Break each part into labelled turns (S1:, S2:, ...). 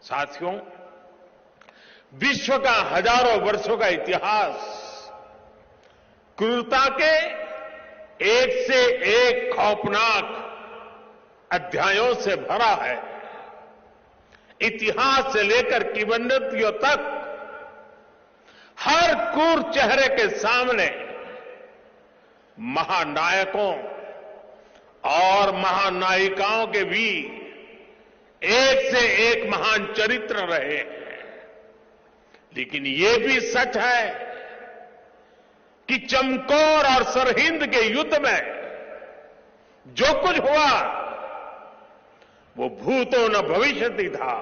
S1: साथियों, विश्व का हजारों वर्षों का इतिहास क्रूरता के एक से एक खौफनाक अध्यायों से भरा है। इतिहास से लेकर किंवदंतियों तक हर क्रूर चेहरे के सामने महानायकों और महानायिकाओं के भी एक से एक महान चरित्र रहे हैं। लेकिन ये भी सच है कि चमकौर और सरहिंद के युद्ध में जो कुछ हुआ वो भूतो न भविष्यति था।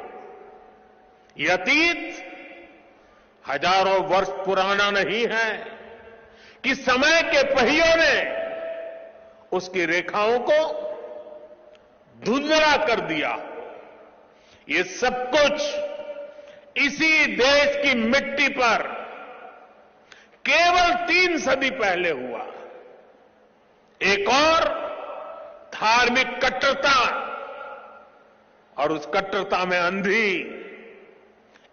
S1: ये अतीत हजारों वर्ष पुराना नहीं है कि समय के पहियों ने उसकी रेखाओं को धुंधला कर दिया। ये सब कुछ इसी देश की मिट्टी पर केवल 3 सदी पहले हुआ। एक और धार्मिक कट्टरता और उस कट्टरता में अंधी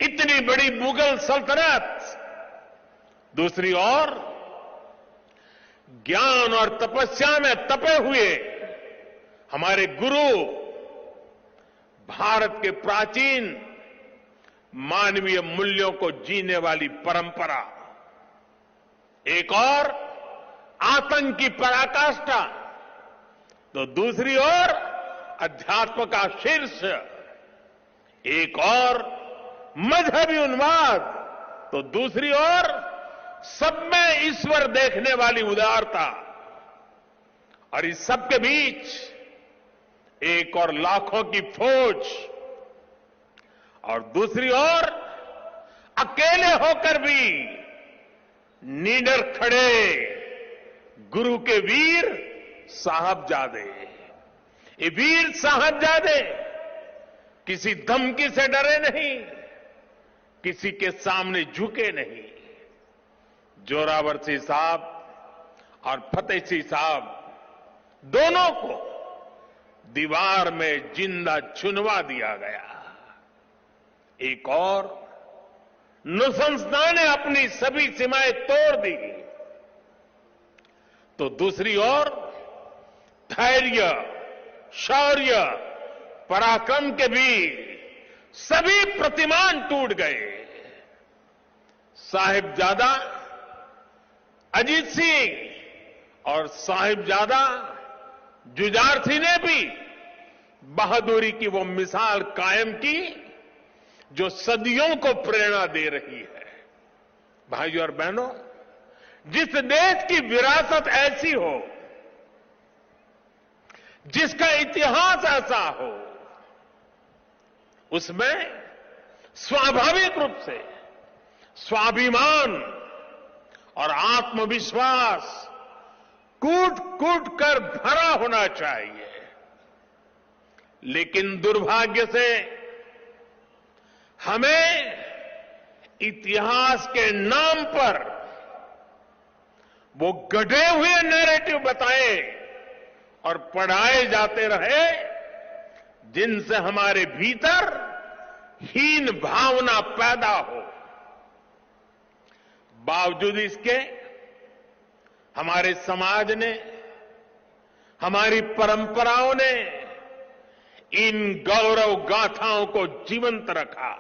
S1: इतनी बड़ी मुगल सल्तनत, दूसरी ओर ज्ञान और तपस्या में तपे हुए हमारे गुरु, भारत के प्राचीन मानवीय मूल्यों को जीने वाली परंपरा, एक और आतंक की पराकाष्ठा, तो दूसरी ओर अध्यात्म का शीर्ष, एक और मजहबी उन्माद, तो दूसरी ओर सब में ईश्वर देखने वाली उदारता, और इस सब के बीच एक और लाखों की फौज, और दूसरी ओर अकेले होकर भी निडर खड़े गुरु के वीर साहबजादे। ये वीर साहबजादे किसी धमकी से डरे नहीं, किसी के सामने झुके नहीं। जोरावर सिंह साहब और फतेह सिंह साहब दोनों को दीवार में जिंदा चुनवा दिया गया। एक और नृशंसता ने अपनी सभी सीमाएं तोड़ दी, तो दूसरी ओर धैर्य, शौर्य, पराक्रम के भी सभी प्रतिमान टूट गए। साहिबजादा अजीत सिंह और साहिबजादा जुझार सिंह ने भी बहादुरी की वो मिसाल कायम की जो सदियों को प्रेरणा दे रही है। भाइयों और बहनों, जिस देश की विरासत ऐसी हो, जिसका इतिहास ऐसा हो, उसमें स्वाभाविक रूप से स्वाभिमान और आत्मविश्वास कूट कूट कर भरा होना चाहिए। लेकिन दुर्भाग्य से हमें इतिहास के नाम पर वो गढ़े हुए नैरेटिव बताए और पढ़ाए जाते रहे, जिनसे हमारे भीतर हीन भावना पैदा हो। बावजूद इसके हमारे समाज ने, हमारी परंपराओं ने इन गौरव गाथाओं को जीवंत रखा।